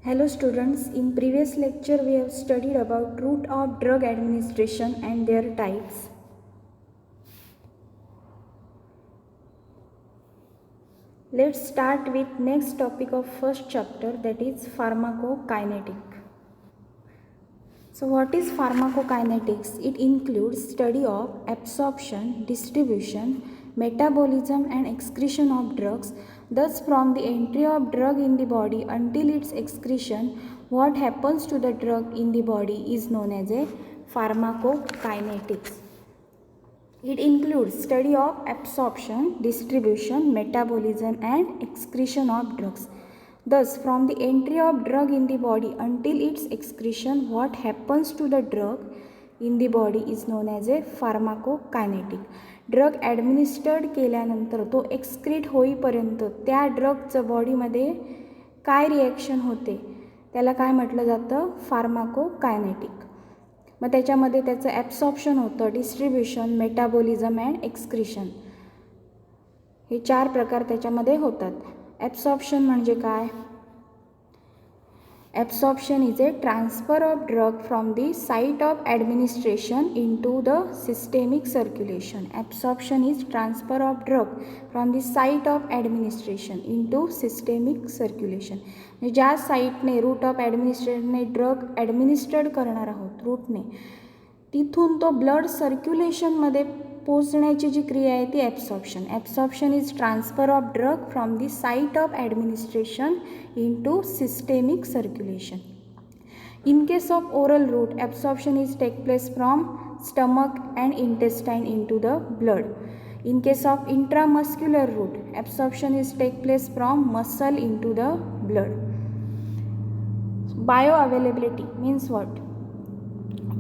Hello students, in previous lecture we have studied about route of drug administration and their types. Let's start with next topic of first chapter, that is pharmacokinetic. So what is pharmacokinetics? It includes study of absorption, distribution, metabolism and excretion of drugs. Thus from the entry of drug in the body until its excretion, what happens to the drug in the body is known as a pharmacokinetics. It includes study of absorption, distribution, metabolism and excretion of drugs. Thus, from the entry of drug in the body until its excretion, what happens to the drug in the body is known as a pharmacokinetic. Drug administered केल्यानंतर तो excrete होईपर्यंत त्या ड्रगचं बॉडीमध्ये काय reaction होते त्याला काय म्हटलं जातं? फार्माकोकायनेटिक. मग त्याच्यामध्ये त्याचं ॲब्सॉर्प्शन होतं, डिस्ट्रीब्युशन, मेटाबॉलिझम अँड एक्सक्रिशन, हे 4 प्रकार त्याच्यामध्ये होतात. ॲब्सॉर्प्शन म्हणजे काय? Absorption is a transfer of drug from the site of administration into the systemic circulation. Absorption is transfer of drug from the site of administration into systemic circulation. ज्या साईटने route of ॲडमिनिस्ट्रेशनने drug ॲडमिनिस्टर्ड करणार आहोत रूटने, तिथून तो blood सर्क्युलेशनमध्ये पोचण्याची जी क्रिया आहे ती absorption. Absorption is transfer of drug from the site of administration into systemic circulation. In case of oral route, absorption is take place from stomach and intestine into the blood. In case of intramuscular route, absorption is take place from muscle into the blood. Bioavailability means what?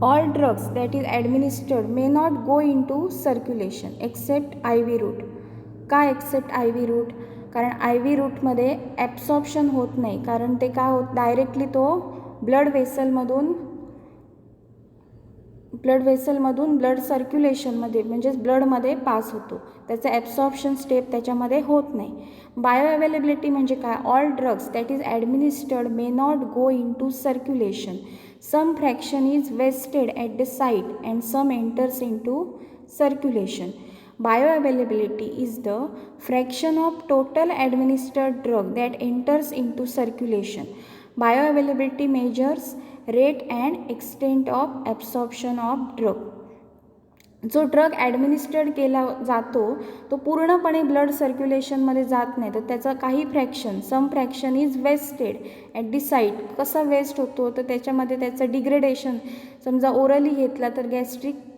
All drugs that is administered may not go into circulation except IV route. का except IV route? कारण I V रूटमध्ये absorption होत नाही, कारण ते काय होत directly तो blood वेसलमधून blood सर्क्युलेशनमध्ये म्हणजेच ब्लडमध्ये पास होतो. त्याचं ॲब्सॉर्प्शन स्टेप त्याच्यामध्ये होत नाही. बायो अवेलेबिलिटी म्हणजे काय? All drugs that is administered may not go into circulation. Some fraction is wasted at the site and some enters into circulation. Bioavailability is the fraction of total administered drug that enters into circulation. Bioavailability measures rate and extent of absorption of drug. जो drug ॲडमिनिस्टर्ड केला जातो तो पूर्णपणे blood सर्क्युलेशनमध्ये जात नाही, तर त्याचा काही fraction, some fraction is wasted at the site. कसा वेस्ट होतो तर त्याच्यामध्ये त्याचं डिग्रेडेशन, समजा ओरली घेतला तर गॅस्ट्रिक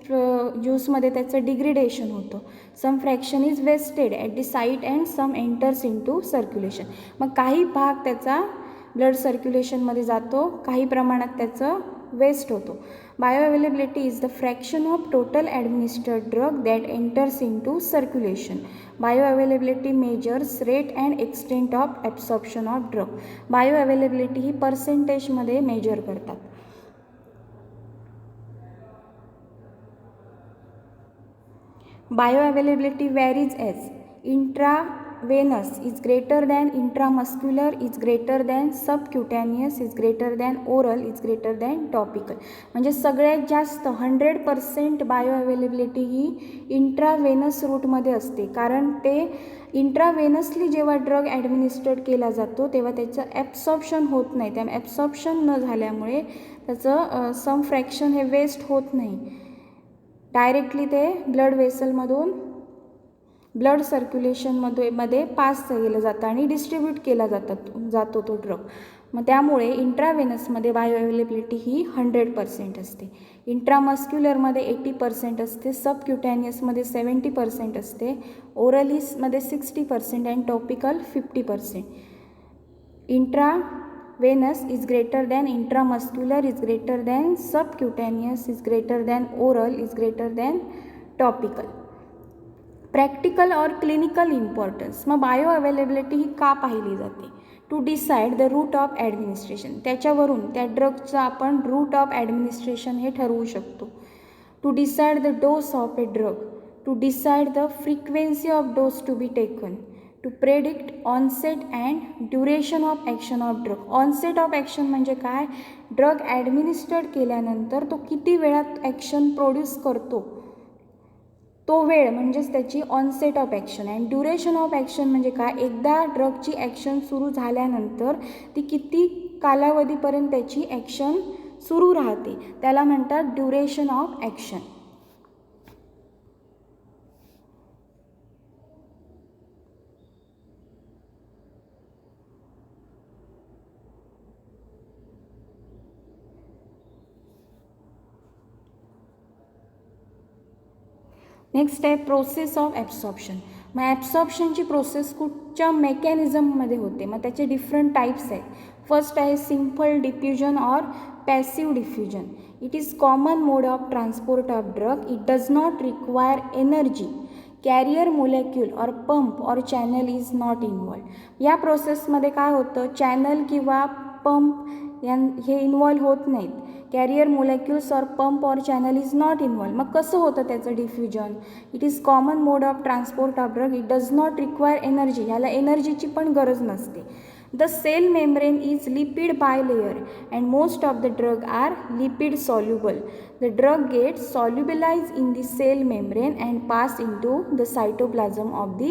ज्यूसमध्ये त्याचं डिग्रेडेशन होतं. Some fraction is wasted at the site and some enters into circulation. मग काही भाग त्याचा ब्लड सर्क्युलेशनमध्ये जातो, काही प्रमाणात त्याचं वेस्ट होतो. Bioavailability is the fraction of total administered drug that enters into circulation. Bioavailability measures rate and extent of absorption of drug. Bioavailability ही पर्सेंटेजमध्ये मेजर करतात. Bioavailability varies as intravenous is greater than intramuscular is greater than subcutaneous is greater than oral is greater than topical. म्हणजे सगळ्यात जास्त 100% bioavailability ही intravenous रूटमध्ये असते, कारण ते intravenously जेव्हा ड्रग ॲडमिनिस्टर्ड केला जातो तेव्हा त्याचं ॲब्सॉर्प्शन होत नाही. त्या ॲब्सॉर्प्शन न झाल्यामुळे त्याचं सम फ्रॅक्शन हे वेस्ट होत नाही, डायरेक्टली ते ब्लड वेसलमधून ब्लड सर्क्युलेशनमध्ये पास केलं जातं आणि डिस्ट्रीब्यूट केला जातो तो ड्रग. मग त्यामुळे इंट्रावेनसमध्ये बायोअवेलेबिलिटी ही 100% असते, इंट्रामस्क्युलरमध्ये 80% असते, सबक्युटॅनियसमध्ये 70% असते, ओरलीसमध्ये 60% and topical 50%. Intravenous is greater than intramuscular is greater than subcutaneous is greater than oral is greater than topical. Practical or clinical importance. मग बायोअवेलेबिलिटी ही का पाहिली जाते? To decide the route of administration. त्याच्यावरून त्या ड्रगचं आपण रूट ऑफ ॲडमिनिस्ट्रेशन हे ठरवू शकतो. To decide the dose of a drug. To decide the frequency of dose to be taken. To predict onset and duration of action of drug. Onset of action म्हणजे काय, drug administered केल्यानंतर तो किती वेळात action produce करतो, तो वेळ म्हणजेच त्याची onset of action. And duration of action म्हणजे काय, एकदा ड्रगची ॲक्शन सुरू झाल्यानंतर ती किती कालावधीपर्यंत त्याची ॲक्शन सुरू राहते, त्याला म्हणतात ड्युरेशन ऑफ ॲक्शन. नेक्स्ट आहे प्रोसेस ऑफ ॲब्सॉर्प्शन. मग ॲब्सॉर्प्शनची प्रोसेस कुठच्या मेकॅनिझममध्ये होते, मग त्याचे डिफरंट टाईप्स आहेत. फर्स्ट आहे simple diffusion or passive diffusion. It is common mode of transport of drug. It does not require energy. Carrier molecule or pump or channel is not involved. या प्रोसेसमध्ये काय होतं, चॅनल किंवा pump हे involved होत नाहीत. Carrier molecules or pump or channel is not involved. मग कसं होतं त्याचं diffusion. It is common mode of transport of drug. It does not require energy. याला एनर्जीची पण गरज नसते. The cell membrane is lipid bilayer and most of the drug are lipid soluble. The drug gets solubilized in the cell membrane and pass into the cytoplasm of the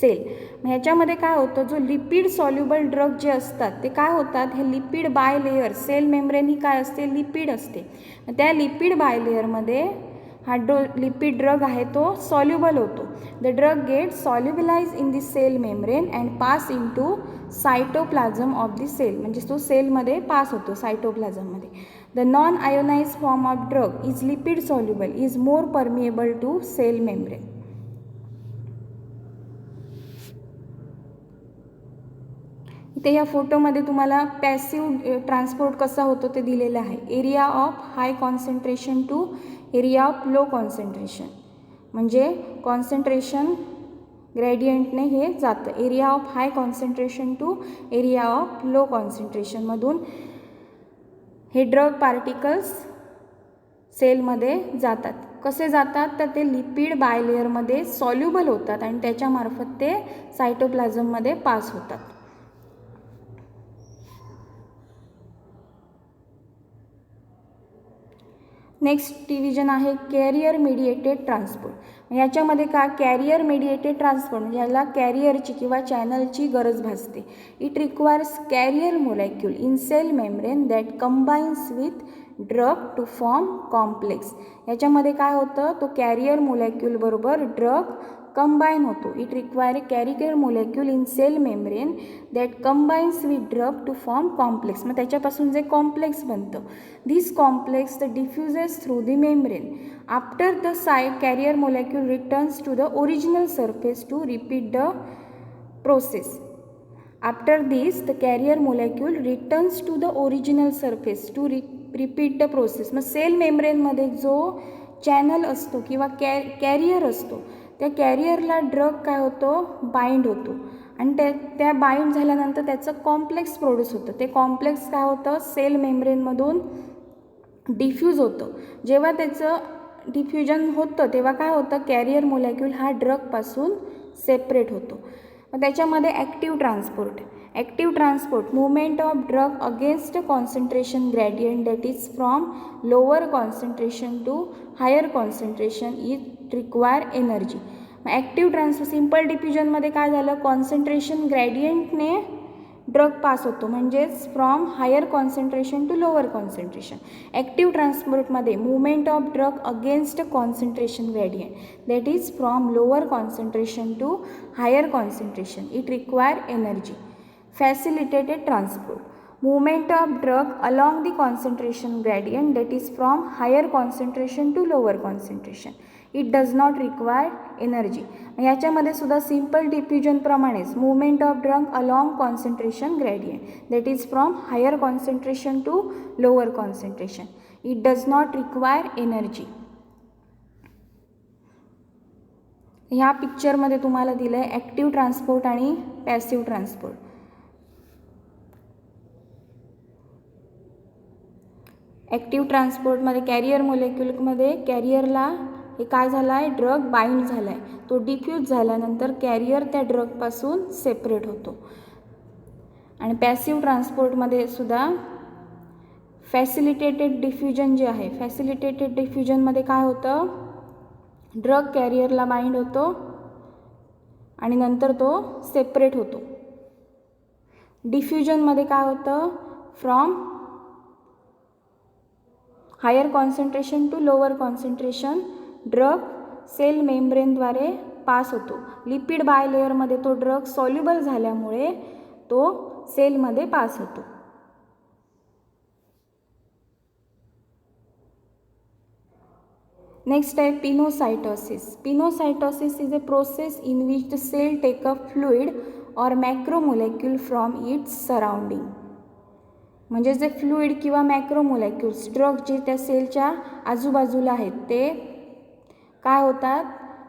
cell. मग ह्याच्यामध्ये काय होतं, जो लिपिड सॉल्युबल ड्रग जे असतात ते काय होतात, हे लिपिड बायलेयर, सेल मेम्ब्रेन ही काय असते, लिपिड असते. त्या लिपिड बायलेयरमध्ये हा लिपिड ड्रग आहे तो सॉल्युबल होतो. The drug get solubilize in the cell membrane and pass into cytoplasm of the cell. म्हणजे तो सेलमध्ये पास होतो सायटोप्लाझममध्ये. The non ionize form of drug is lipid soluble, is more permeable to cell membrane. इथे या फोटोमध्ये तुम्हाला passive transport कसा होतो ते दिलेलं आहे. Area of high concentration to area of low concentration. म्हणजे कॉन्सन्ट्रेशन ग्रेडियंटने हे जातं. Area of high concentration to area of low कॉन्सन्ट्रेशनमधून हे ड्रग पार्टिकल्स सेलमध्ये जातात. कसे जातात, तर ते लिपिड बायलेयरमध्ये सॉल्युबल होतात आणि त्याच्यामार्फत ते सायटोप्लाझममध्ये पास होतात. नेक्स्ट डिव्हिजन आहे कॅरियर मिडिएटेड ट्रान्सपोर्ट. ह्याच्यामध्ये का कॅरियर मिडिएटेड ट्रान्सपोर्ट म्हणजे ह्याला कॅरियरची किंवा चॅनलची गरज भासते. It requires carrier molecule in cell membrane that combines with drug to form complex. याच्यामध्ये काय होतं, तो कॅरियर मोलेक्यूल बरोबर ड्रग कंबाईन होतो. It require carrier molecule in cell membrane that combines with drug to form complex. मग त्याच्यापासून जे complex बनतं, this complex the diffuses through the membrane. After the carrier molecule returns to the original surface to repeat the process. After this the carrier molecule returns to the original surface to repeat the process. मग cell मेम्ब्रेनमध्ये जो channel असतो किंवा carrier असतो, त्या कॅरियरला drug काय होतो, bind होतो आणि त्या बाइंड झाल्यानंतर त्याचं कॉम्प्लेक्स प्रोड्यूस होतं. ते कॉम्प्लेक्स काय होतं, सेल मेम्ब्रेनमधून डिफ्यूज होतं. जेव्हा त्याचं डिफ्युजन होतं तेव्हा काय होतं, कॅरियर मोलेक्यूल हा ड्रगपासून सेपरेट होतो. मग त्याच्यामध्ये active transport. Active transport movement of drug against concentration gradient that is from lower concentration to higher concentration it require energy. मग ॲक्टिव्ह ट्रान्सपोर्ट सिम्पल डिफ्युजनमध्ये काय झालं, कॉन्सन्ट्रेशन ग्रेडियंटने ड्रग पास होतो, म्हणजेच from higher concentration to lower concentration. Active ट्रान्सपोर्टमध्ये movement of drug against concentration gradient that is from lower concentration to higher concentration it require energy. Facilitated transport movement of drug along the concentration gradient that is from higher concentration to lower concentration. It does not require energy. याच्यामध्ये सुद्धा simple diffusion प्रमाणेच movement of drug along concentration gradient that is from higher concentration to lower concentration. It does not require energy. ह्या पिक्चरमध्ये तुम्हाला दिलं आहे active transport आणि passive transport. Active ट्रान्सपोर्टमध्ये carrier मोलेक्युलमध्ये कॅरियरला हे काय झालं आहे, ड्रग बाइंड झाला आहे, तो डिफ्यूज झाल्यानंतर कॅरियर त्या ड्रगपासून सेपरेट होतो. आणि पॅसिव्ह ट्रान्सपोर्टमध्ये सुद्धा फॅसिलिटेटेड डिफ्युजन जे आहे, फॅसिलिटेटेड डिफ्युजनमध्ये काय होतं, ड्रग कॅरियरला बाइंड होतो आणि नंतर तो सेपरेट होतो. डिफ्युजनमध्ये काय होतं, from higher concentration to lower concentration drug cell मेम्ब्रेनद्वारे पास होतो. लिपिड बायलेअरमध्ये तो ड्रग सॉल्युबल झाल्यामुळे तो सेलमध्ये पास होतो. नेक्स्ट आहे pinocytosis. Pinocytosis is a process in which the cell take a fluid or macromolecule from its surrounding. म्हणजे जे फ्लुइड किंवा मॅक्रोमोलेक्युल्स ड्रग जे त्या सेलच्या आजूबाजूला आहेत ते काय होतात,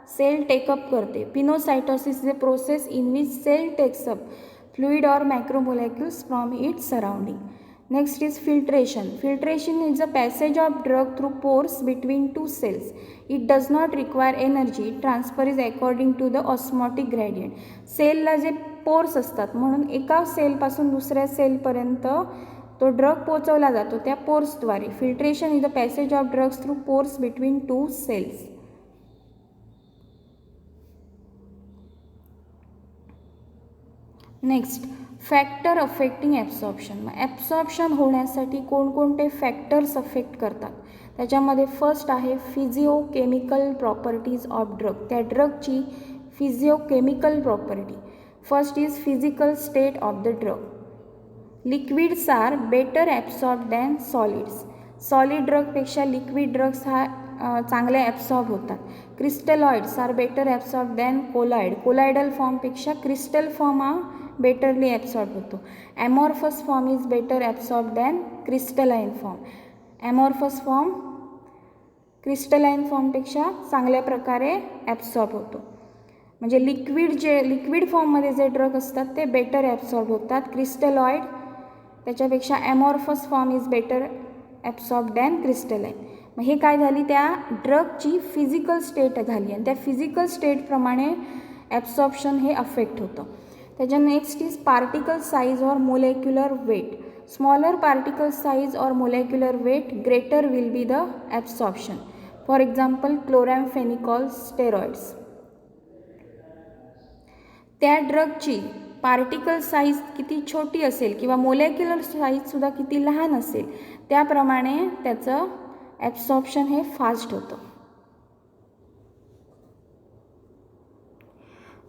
सेल टेकअप करते. Pinocytosis is a process in which cell takes up fluid और macromolecules from its surrounding. Next is filtration. Filtration is the passage of drug through pores between two cells. It does not require energy. Transfer is according to the osmotic gradient. सेलला जे pores असतात म्हणून एका सेलपासून दुसऱ्या सेलपर्यंत तो drug पोचवला जातो त्या पोर्सद्वारे. Filtration is the passage of drugs through pores between two cells. Next factor affecting absorption. मग ॲब्सॉर्प्शन होण्यासाठी कोणकोणते फॅक्टर्स अफेक्ट करतात, त्याच्यामध्ये फर्स्ट आहे फिजिओकेमिकल प्रॉपर्टीज ऑफ ड्रग. त्या ड्रगची physiochemical property. First is physical state of the drug. Liquids are better absorb than solids. Solid ड्रगपेक्षा liquid drugs चांगले ॲब्सॉर्ब होतात. Crystalloids are better absorb than colloid. Colloidal फॉर्मपेक्षा crystal form हा betterly absorb होतो. Amorphous form is better absorb than crystalline form. Amorphous form crystalline फॉर्मपेक्षा चांगल्या प्रकारे absorb होतो. म्हणजे लिक्विड फॉर्ममध्ये जे ड्रग असतात ते बेटर ॲब्सॉर्ब होतात. क्रिस्टलॉइड त्याच्यापेक्षा amorphous form is better absorb than crystalline. मग हे काय झाली, त्या ड्रगची फिजिकल स्टेट झाली आणि त्या फिजिकल स्टेटप्रमाणे ॲब्सॉर्प्शन हे अफेक्ट होतं. त्याच्या नेक्स्ट इज पार्टिकल साइज और molecular weight. Smaller particle size और molecular weight greater will be the absorption. For example chloramphenicol steroids. त्या ड्रगची पार्टिकल साईज किती छोटी असेल किंवा मोलेक्युलर साईजसुद्धा किती लहान असेल त्याप्रमाणे त्याचं ॲब्सॉर्प्शन हे फास्ट होतं.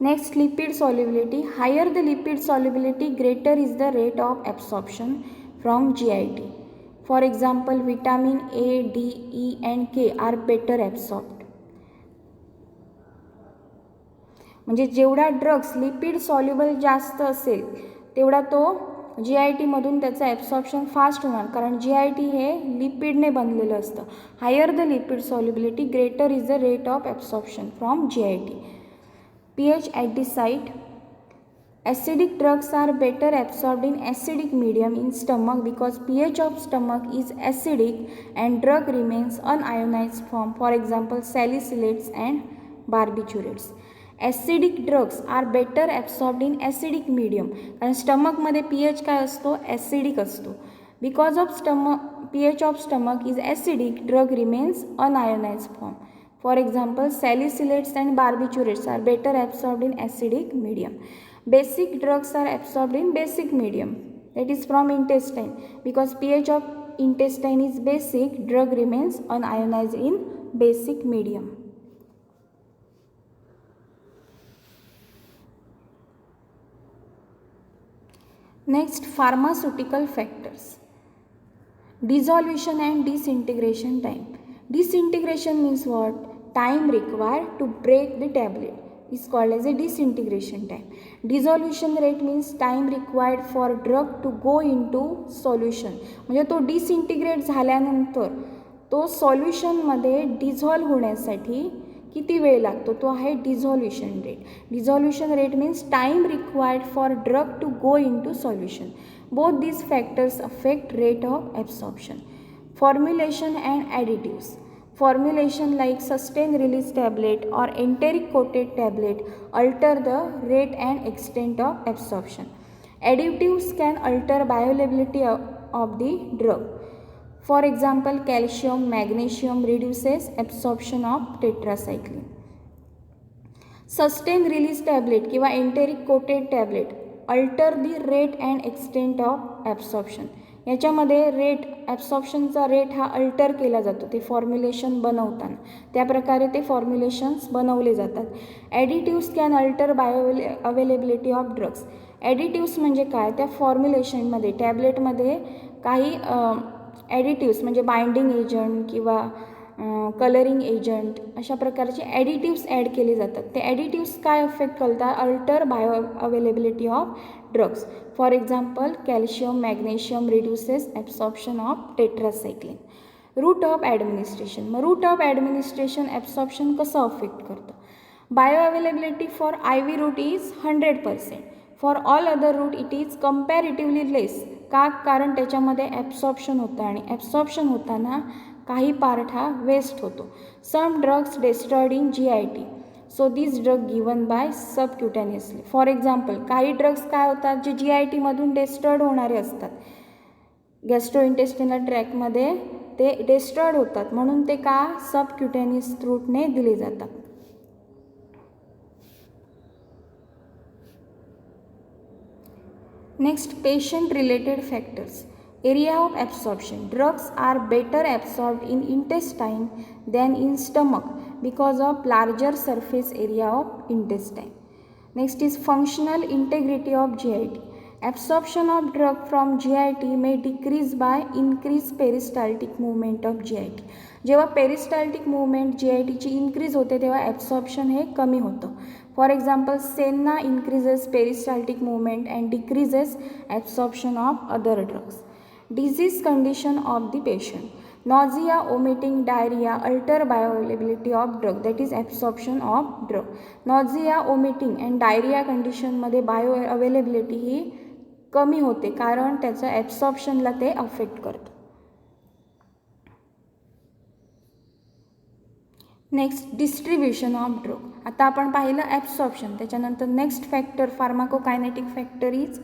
Next lipid solubility. Higher the lipid solubility greater is the rate of absorption from GIT. For example vitamin A, D, E and K are better absorbed. म्हणजे जेवढा ड्रग्स लिपिड सॉल्युबल जास्त असेल तेवढा तो GITमधून त्याचं absorption fast होणार, कारण GIT हे लिपिडने बनलेलं असतं. Higher the lipid solubility greater is the rate of absorption from GIT. pH at the site. Acidic drugs are better absorbed in acidic medium in stomach because pH of stomach is acidic and drug remains unionized form. For example, salicylates and barbiturates. Acidic drugs are better absorbed in acidic medium कारण स्टमकमध्ये pH काय असतो, acidic असतो. Because of pH of stomach is acidic, drug remains unionized form. For example, salicylates and barbiturates are better absorbed in acidic medium. Basic drugs are absorbed in basic medium, that is from intestine. Because pH of intestine is basic, drug remains unionized in basic medium. Next, pharmaceutical factors. Dissolution and disintegration time. Disintegration means what? Time required to break the tablet is called as a disintegration time. Dissolution rate means time required for drug to go into solution. म्हणजे तो disintegrate झाल्यानंतर तो सॉल्युशनमध्ये dissolve होण्यासाठी किती वेळ लागतो, तो आहे dissolution rate. Dissolution rate means time required for drug to go into solution. Both these factors affect rate of absorption. Formulation and additives. Formulation like sustained release tablet or enteric coated tablet alter the rate and extent of absorption. Additives can alter bioavailability of the drug. For example, calcium, magnesium reduces absorption of tetracycline. Sustained release tablet किंवा enteric coated tablet alter the rate and extent of absorption. याच्यामध्ये rate ॲब्सॉर्प्शनचा rate हा alter केला जातो ते formulation बनवताना, त्या प्रकारे ते फॉर्म्युलेशन्स बनवले जातात. Additives can alter availability of drugs. Additives म्हणजे काय, त्या फॉर्म्युलेशनमध्ये टॅब्लेटमध्ये काही ॲडिटिव्स म्हणजे बाइंडिंग एजंट किंवा कलरिंग एजंट अशा प्रकारचे ॲडिटिव्स ॲड केले जातात. ते ॲडिटिव्स काय अफेक्ट करतात, alter availability of drugs. For example calcium magnesium reduces absorption of tetracycline. Route of administration. मग रूट ऑफ ॲडमिनिस्ट्रेशन ॲब्सॉर्प्शन कसं अफेक्ट करतं. Bioavailability for IV route is 100%. For all other route it is comparatively less. का, कारण त्याच्यामध्ये absorption होतं आणि absorption होताना काही पार्ट हा वेस्ट होतो. Some drugs destroyed in GIT. So this drug given by subcutaneously. For example काही ड्रग्स काय होतात जे GIT मधून डिस्ट्रॉयड होणारे असतात, गॅस्ट्रोइंटेस्टिनल ट्रॅकमध्ये ते डिस्ट्रॉयड होतात, म्हणून ते का सबक्युटॅनियस रूटने दिले जातात. Next, patient related factors. Area of absorption. Drugs are better absorbed in intestine than in stomach because of larger surface area of intestine. Next is functional integrity of GIT. Absorption of drug from GIT may decrease by increased peristaltic movement of GIT. जेव्हा peristaltic movement GITची increase होते तेव्हा absorption हे कमी होतं. For example senna increases peristaltic movement and decreases absorption of other drugs. Disease condition of the patient. Nausea, vomiting, diarrhea alter bioavailability of drug, that is absorption of drug. Nausea, vomiting and diarrhea condition मध्ये bioavailability ही कमी होते कारण त्याचं ॲब्सॉर्प्शनला ते affect करतं. Next, distribution of drug. आता आपण पाहिलं ॲब्सॉर्प्शन, त्याच्यानंतर next factor pharmacokinetic factor is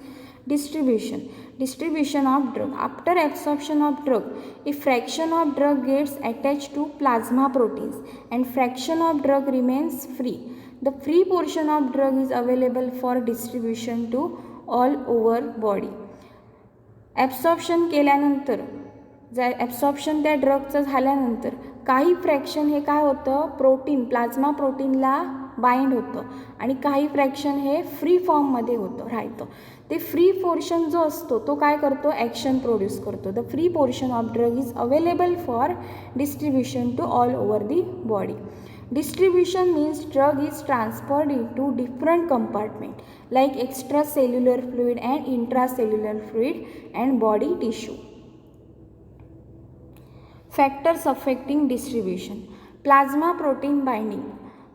distribution. Distribution of drug. After absorption of drug, a fraction of drug gets attached to plasma proteins and fraction of drug remains free. The free portion of drug is available for distribution to all over body. Absorption केल्यानंतर absorption त्या ड्रगचं झाल्यानंतर काही fraction हे काय होतं, protein plasma प्रोटीनला bind होतं आणि काही फ्रॅक्शन हे फ्री फॉर्ममध्ये राहतं. ते फ्री पोर्शन जो असतो तो काय करतो, ॲक्शन प्रोड्यूस करतो. The free portion of drug is available for distribution to all over the body. Distribution means drug is transferred into different compartment like extracellular fluid and intracellular fluid and body tissue. Factors affecting distribution. Plasma protein binding.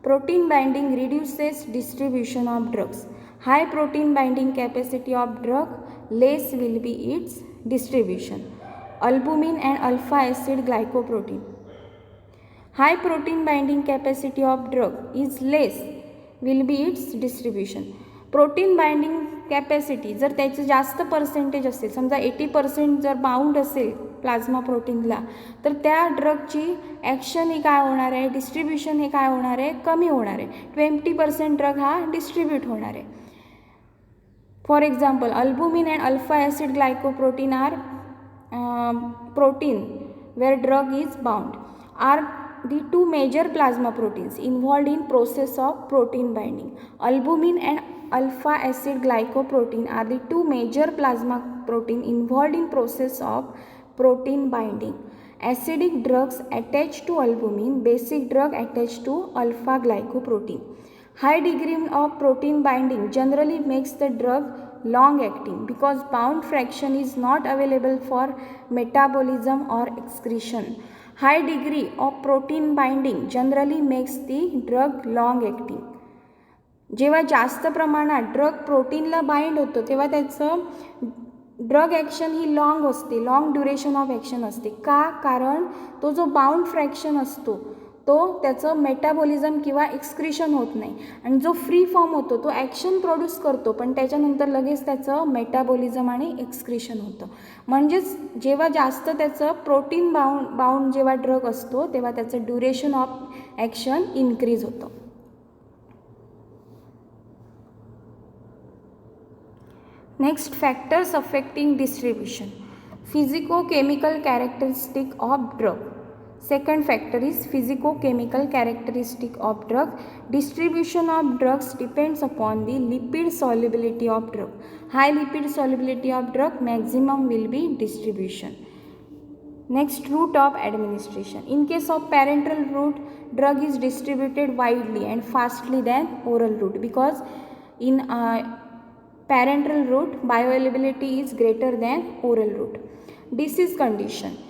Protein binding reduces distribution of drugs. High protein binding capacity of drug, less will be its distribution. Albumin and alpha acid glycoprotein. High protein binding capacity of drug is less will be its distribution. Protein binding capacity जर त्याचं जास्त percentage असेल, समजा 80% जर bound असेल plasma प्रोटीनला, तर त्या ड्रगची action ही काय होणार आहे, डिस्ट्रीब्युशन हे काय होणार आहे, कमी होणार आहे. 20% ड्रग हा डिस्ट्रीब्यूट होणार आहे. For example albumin and alpha acid glycoprotein are protein where drug is bound are the two major plasma proteins involved in process of protein binding. Albumin and alpha acid glycoprotein are the two major plasma protein involved in process of protein binding. Acidic drugs attach to albumin, basic drug attach to alpha glycoprotein. High degree of protein binding generally makes the drug long acting because bound fraction is not available for metabolism or excretion. High degree of protein binding generally makes the drug long acting. जेव्हा जास्त प्रमाणात drug प्रोटीनला bind होतं तेव्हा त्याचं drug action ही long असते, long duration of action असते. का? कारण तो जो बाउंड फ्रॅक्शन असतो तो त्याचं मेटाबॉलिझम किंवा एक्सक्रिशन होत नाही, आणि जो फ्री फॉर्म होतो तो ॲक्शन प्रोड्यूस करतो पण त्याच्यानंतर लगेच त्याचं मेटाबॉलिझम आणि एक्सक्रिशन होतं. म्हणजेच जेव्हा जास्त त्याचं प्रोटीन बाउंड जेव्हा ड्रग असतो तेव्हा त्याचं ड्युरेशन ऑफ ॲक्शन इन्क्रीज होतं. Next, factors affecting distribution. Physico-chemical characteristic of drug. Second factor is physico-chemical characteristic of drug. Distribution of drugs depends upon the lipid solubility of drug. High lipid solubility of drug, maximum will be distribution. Next, route of administration. In case of parenteral route, drug is distributed widely and fastly than oral route, because in parenteral route bioavailability is greater than oral route. Disease condition.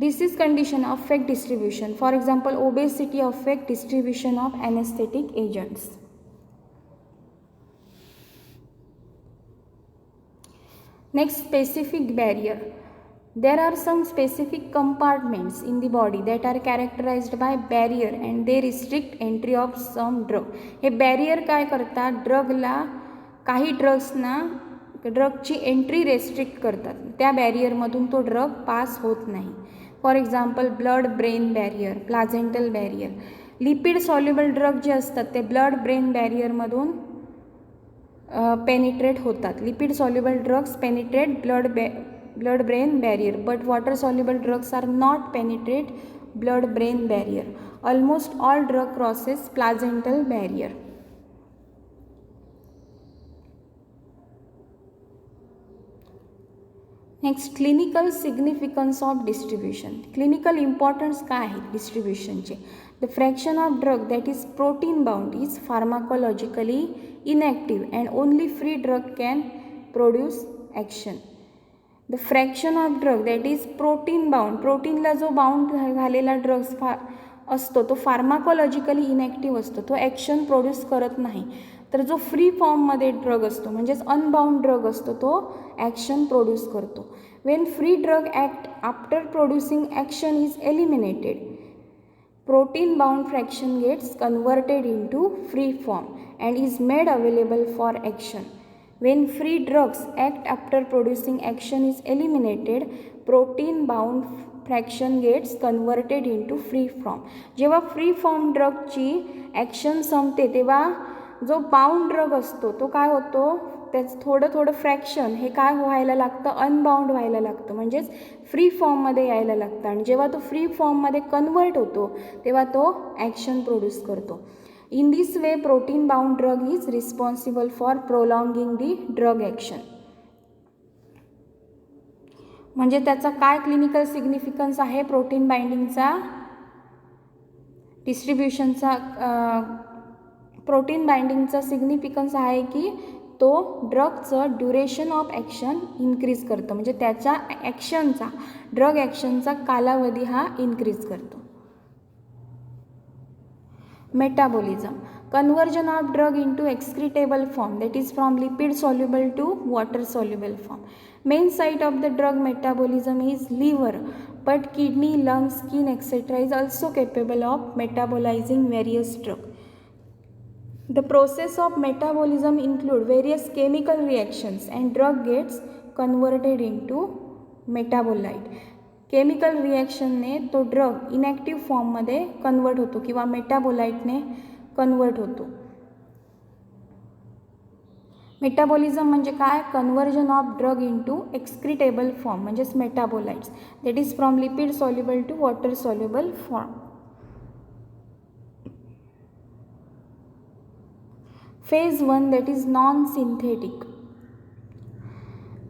Disease condition affect distribution. For example, obesity affect distribution of anesthetic agents. Next, specific barrier. There are some specific compartments in the body that are characterized by barrier and they restrict entry of some drug. हे barrier काय करतात? ड्रगला, काही ड्रग्सना ड्रगची entry restrict करतात. त्या बॅरियरमधून तो drug pass होत नाही. For example, blood brain barrier, placental barrier. Lipid soluble drug जे असतात ते ब्लड ब्रेन बॅरियरमधून पेनिट्रेट होतात. Lipid soluble drugs penetrate blood brain barrier, but water soluble drugs are not penetrate blood brain barrier. Almost all drug crosses placental barrier. Next, clinical significance of distribution. Clinical importance काय आहे डिस्ट्रीब्युशनचे? The fraction of drug that is protein bound is pharmacologically inactive and only free drug can produce action. The fraction of drug that is protein bound, प्रोटीनला जो bound झालेला drugs असतो तो pharmacologically inactive असतो, तो ॲक्शन प्रोड्यूस करत नाही. तर जो फ्री फॉर्ममध्ये ड्रग असतो म्हणजेच अनबाउंड ड्रग असतो तो ॲक्शन प्रोड्यूस करतो. When free drug act after producing action is eliminated, protein bound fraction gets converted into free form and is made available for action. When free drugs act after producing action is eliminated, protein bound fraction gets converted into free form. जेव्हा free form ड्रगची action संपते तेव्हा जो bound drug असतो तो काय होतो, त्याचं थोडं फ्रॅक्शन हे काय व्हायला लागतं, अनबाउंड व्हायला लागतं, म्हणजेच फ्री फॉर्ममध्ये यायला लागतं. आणि जेव्हा तो फ्री फॉर्ममध्ये कन्वर्ट होतो तेव्हा तो ॲक्शन प्रोड्यूस करतो. In this way protein bound drug is responsible for prolonging the drug action. म्हणजे त्याचा काय क्लिनिकल सिग्निफिकन्स आहे प्रोटीन बाइंडिंगचा, डिस्ट्रीब्युशनचा. प्रोटीन बाइंडिंगचा सिग्निफिकन्स आहे की तो ड्रगचं ड्युरेशन ऑफ ॲक्शन इन्क्रीज करतं, म्हणजे त्याच्या ॲक्शनचा, ड्रग ॲक्शनचा कालावधी हा इन्क्रीज करतो. Metabolism. Conversion of drug into excretable form that is from lipid soluble to water soluble form. Main site of the drug metabolism is liver, but kidney, lungs, skin, etc. is also capable of metabolizing various drugs. The process of metabolism include various chemical reactions and drug gets converted into metabolite. Chemical रिॲक्शनने तो drug inactive फॉर्ममध्ये convert होतो किंवा मेटाबोलाइटने convert होतो. Metabolism म्हणजे काय? Conversion of drug into excretable form म्हणजेच metabolites that is from lipid soluble to water soluble form. Phase 1 that is non-synthetic.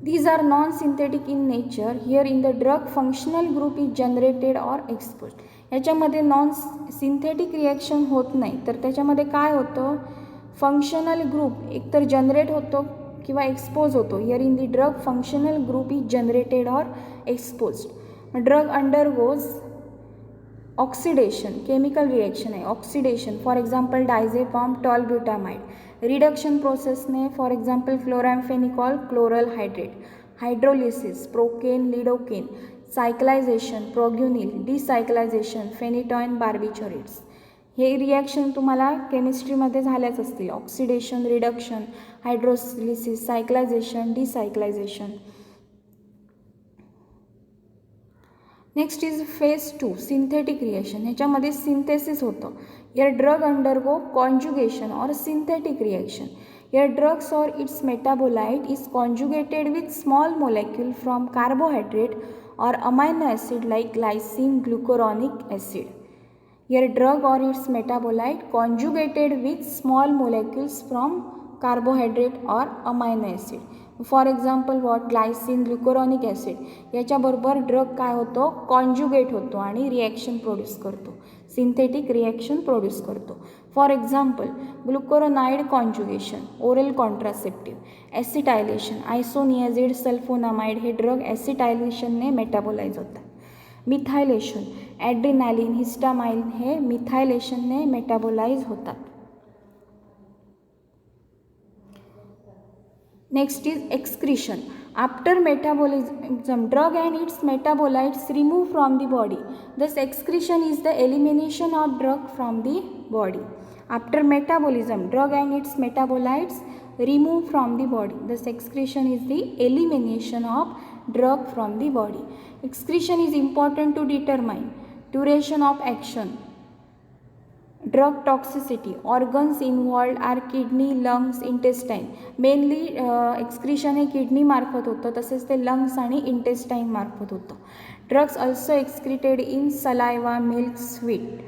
These are non-synthetic in nature. Here in the drug functional group is generated or exposed. याच्यामध्ये non synthetic reaction होत नाही तर त्याच्यामध्ये काय होतं, functional group एकतर generate होतो किंवा एक्सपोज होतो. Here in the drug functional group is generated और exposed. Drug undergoes oxidation, chemical reaction आहे oxidation. For example diazepam tolbutamide. Reduction प्रोसेसने for example chloramphenicol chloral hydrate. Hydrolysis, procaine, lidocaine, cyclization, proguanil, decyclization, phenytoin, barbiturates. हे reaction तुम्हाला केमिस्ट्रीमध्ये झाल्याच असतील. Oxidation, reduction, hydrolysis, cyclization, decyclization. Next is phase 2 synthetic reaction. ह्याच्यामध्ये synthesis होतं. Here drug undergo conjugation or synthetic reaction. Here drugs or its metabolite is conjugated with small molecule from carbohydrate or amino acid like glycine, glucuronic acid. Here drug or its metabolite conjugated with small molecules from carbohydrate or amino acid. For example what glycine, glucuronic acid याच्याबरोबर drug काय होतो, conjugate होतो आणि reaction produce करतो, synthetic reaction produce करतो. For example glucuronide conjugation, oral contraceptive, acetylation, isoniazid, sulphonamide हे drug ॲसिटायलेशनने metabolise होतात. मिथायलेशन, ॲड्रिनालिन, हिस्टामाइन हे मिथायलेशनने मेटाबोलाइज होतात. Next is excretion. After metabolism, drug and its metabolites remove from the body. Thus, excretion is the elimination of drug from the body. After metabolism, drug and its metabolites remove from the body. Thus, excretion is the elimination of drug from the body. Excretion is important to determine duration of action, drug toxicity. Organs involved are kidney, lungs, intestine. Mainly excretion हे kidney मार्फत होतं, तसेच ते lungs आणि intestine मार्फत होतं. Drugs also excreted in saliva, milk, sweet.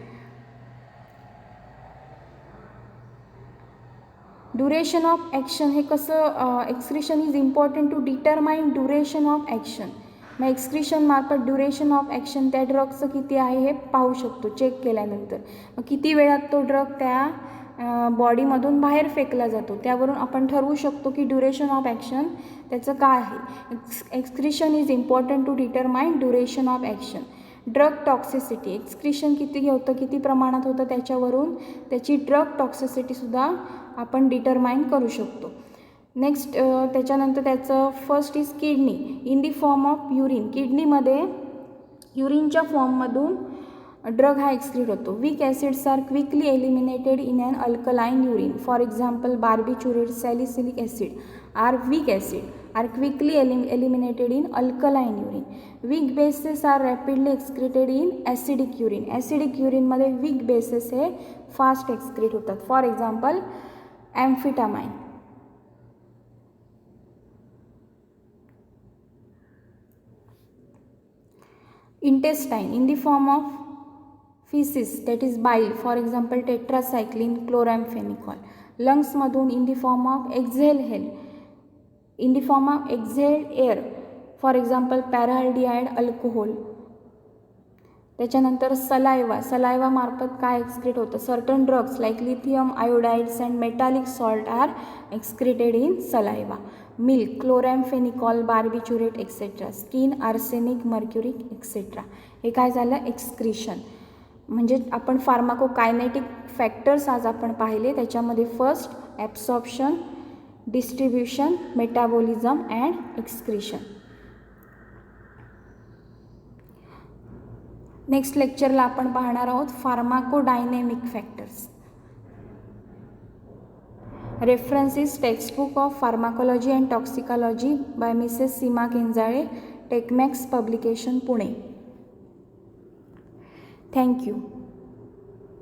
Duration of action हे कसं, excretion is important to determine duration of action. मग एक्सक्रिशन मार्फत ड्युरेशन ऑफ ॲक्शन त्या ड्रगचं किती आहे हे पाहू शकतो चेक केल्यानंतर. मग किती वेळात तो ड्रग त्या बॉडीमधून बाहेर फेकला जातो त्यावरून आपण ठरवू शकतो की ड्युरेशन ऑफ ॲक्शन त्याचं काय आहे. Excretion is important to determine duration of action. Drug toxicity, excretion किती होतं, किती प्रमाणात होतं त्याच्यावरून त्याची ड्रग टॉक्सिसिटीसुद्धा आपण डिटरमाइन करू शकतो. नेक्स्ट त्याच्यानंतर त्याचं first is kidney in the form of urine. किडनीमध्ये युरिनच्या फॉर्ममधून ड्रग हा एक्सक्रीट होतो. Weak acids are quickly eliminated in an alkaline urine. For example barbiturate, salicylic acid are weak acid are quickly eliminated in alkaline urine. Weak bases are rapidly excreted in acidic urine. Acidic युरिनमध्ये weak bases हे fast excrete होतात. For example amphetamine. Intestine in the form of feces, that is bile, for example tetracycline, chloramphenicol. Lungs मधून in the form of exhaled air, for example paraldehyde alcohol. त्याच्यानंतर saliva मार्फत काय excrete होतं, certain drugs like lithium iodides and metallic salt are excreted in saliva. Milk, chloramphenicol, barbiturate etcetera. Skin, arsenic, mercuric etcetera. हे काय झालं, excretion. म्हणजे आपण फार्माकोकायनेटिक factors आज आपण पाहिले. त्याच्यामध्ये first absorption, distribution, metabolism and excretion. Next लेक्चरला आपण पाहणार आहोत pharmacodynamic factors. Reference is textbook of pharmacology and toxicology by Mrs Seema Kenjale, Techmax publication, Pune. Thank you.